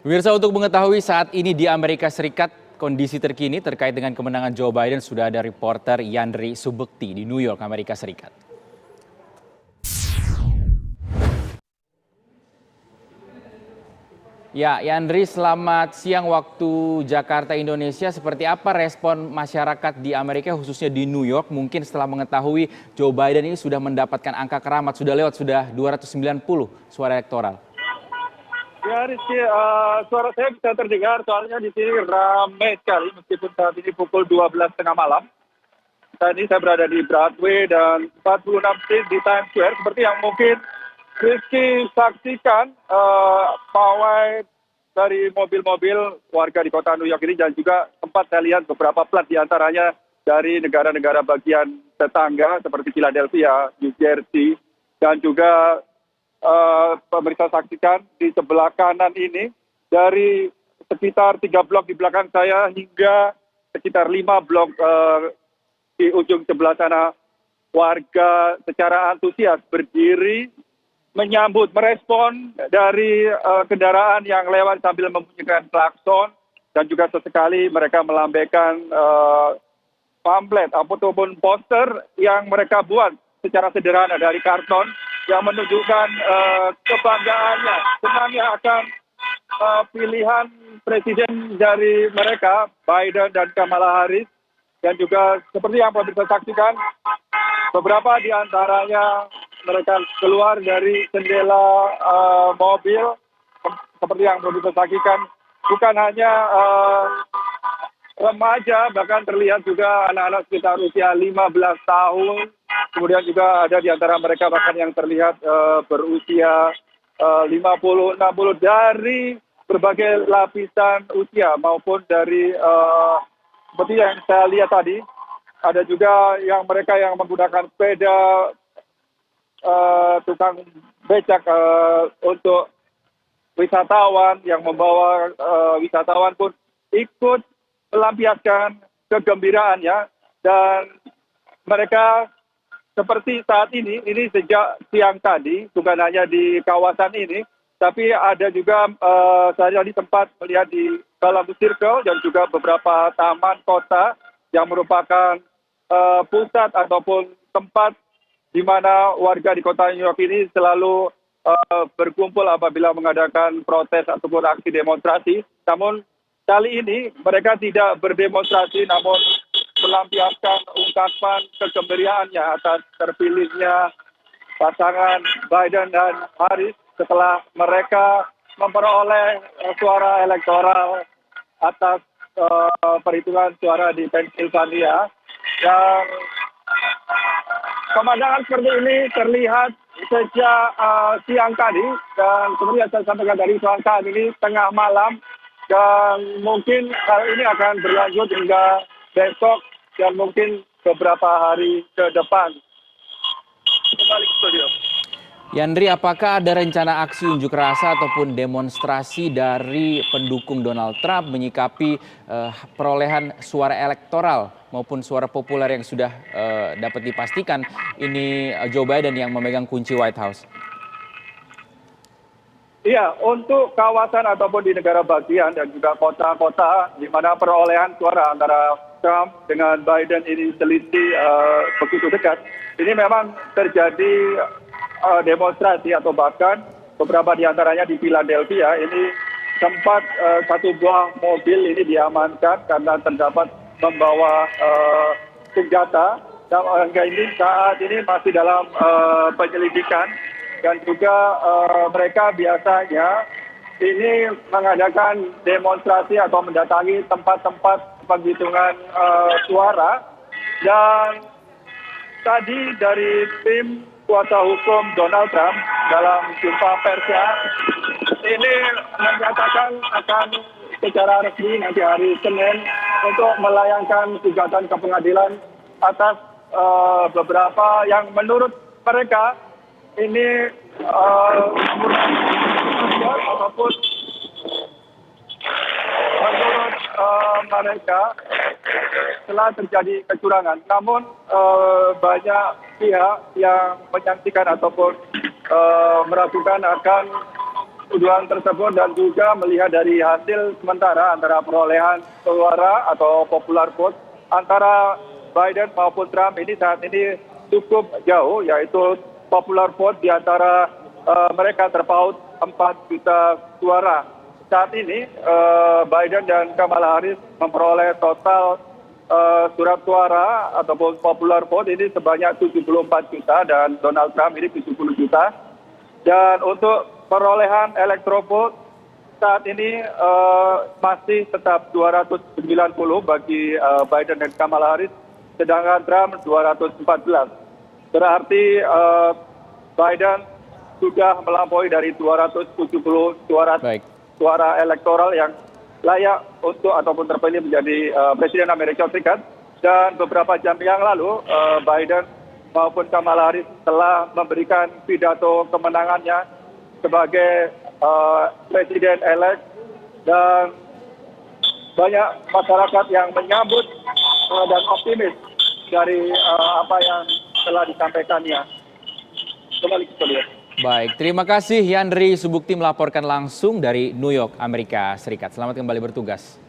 Pemirsa, untuk mengetahui saat ini di Amerika Serikat kondisi terkini terkait dengan kemenangan Joe Biden sudah ada reporter Yandri Subekti di New York, Amerika Serikat. Ya, Yandri, selamat siang waktu Jakarta, Indonesia. Seperti apa respon masyarakat di Amerika, khususnya di New York, mungkin setelah mengetahui Joe Biden ini sudah mendapatkan angka keramat, sudah 290 suara elektoral. Ya Rizky, suara saya bisa terdengar soalnya di sini ramai sekali meskipun saat ini pukul 12.30 malam. Saat ini saya berada di Broadway dan 46 Street di Times Square. Seperti yang mungkin Rizky saksikan, pawai dari mobil-mobil warga di kota New York ini, dan juga tempat saya lihat beberapa plat diantaranya dari negara-negara bagian tetangga seperti Philadelphia, New Jersey, dan juga pemirsa saksikan di sebelah kanan ini dari sekitar 3 blok di belakang saya hingga sekitar 5 blok di ujung sebelah sana, warga secara antusias berdiri menyambut, merespon dari kendaraan yang lewat sambil membunyikan klakson, dan juga sesekali mereka melambaikan pamflet ataupun poster yang mereka buat secara sederhana dari karton yang menunjukkan kebanggaannya, senangnya akan pilihan presiden dari mereka, Biden dan Kamala Harris. Dan juga seperti yang pemirsa saksikan, beberapa di antaranya mereka keluar dari jendela mobil, seperti yang pemirsa saksikan, bukan hanya remaja, bahkan terlihat juga anak-anak sekitar usia 15 tahun. Kemudian juga ada di antara mereka bahkan yang terlihat berusia 50, 60 dari berbagai lapisan usia maupun dari seperti yang saya lihat tadi, ada juga yang mereka yang menggunakan sepeda, tukang becak untuk wisatawan, yang membawa wisatawan pun ikut melampiaskan kegembiraannya. Dan mereka seperti saat ini sejak siang tadi, bukan hanya di kawasan ini, tapi ada juga saya di tempat melihat di Columbus Circle dan juga beberapa taman kota yang merupakan pusat ataupun tempat di mana warga di kota New York ini selalu berkumpul apabila mengadakan protes ataupun aksi demonstrasi. Namun kali ini mereka tidak berdemonstrasi, namun melampiaskan ungkapan kegembiraannya atas terpilihnya pasangan Biden dan Harris setelah mereka memperoleh suara elektoral atas perhitungan suara di Pennsylvania. Yang pemandangan seperti ini terlihat sejak siang tadi, dan seperti yang saya sampaikan tadi, saat ini tengah malam, dan mungkin hal ini akan berlanjut hingga besok dan mungkin beberapa hari ke depan. Kembali ke studio. Yandri, apakah ada rencana aksi unjuk rasa ataupun demonstrasi dari pendukung Donald Trump menyikapi perolehan suara elektoral maupun suara populer yang sudah dapat dipastikan ini Joe Biden yang memegang kunci White House? Iya, untuk kawasan ataupun di negara bagian dan juga kota-kota di mana perolehan suara antara Trump dengan Biden ini selisih begitu dekat, ini memang terjadi demonstrasi, atau bahkan beberapa di antaranya di Philadelphia ini sempat satu buah mobil ini diamankan karena terdapat membawa senjata. Dan orang ini saat ini masih dalam penyelidikan, dan juga mereka biasanya ini mengadakan demonstrasi atau mendatangi tempat-tempat penghitungan suara. Dan tadi dari tim kuasa hukum Donald Trump dalam jumpa persnya ini menyatakan akan secara resmi nanti hari Senin untuk melayangkan gugatan ke pengadilan atas beberapa yang menurut mereka ini ataupun menurut mereka telah terjadi kecurangan. Namun banyak pihak yang menyaksikan ataupun meragukan akan tuduhan tersebut dan juga melihat dari hasil sementara antara perolehan suara atau popular vote antara Biden maupun Trump ini saat ini cukup jauh, yaitu popular vote di antara mereka terpaut 4 juta suara. Saat ini Biden dan Kamala Harris memperoleh total surat suara ataupun popular vote ini sebanyak 74 juta dan Donald Trump ini 70 juta. Dan untuk perolehan electoral saat ini masih tetap 290 bagi Biden dan Kamala Harris, sedangkan Trump 214. Berarti Biden sudah melampaui dari 270 suara elektoral yang layak untuk ataupun terpilih menjadi Presiden Amerika Serikat. Dan beberapa jam yang lalu Biden maupun Kamala Harris telah memberikan pidato kemenangannya sebagai Presiden-elect, dan banyak masyarakat yang menyambut dan optimis dari apa yang telah disampaikannya. Kembali ke studio. Baik, terima kasih Yandri Subukti melaporkan langsung dari New York, Amerika Serikat. Selamat kembali bertugas.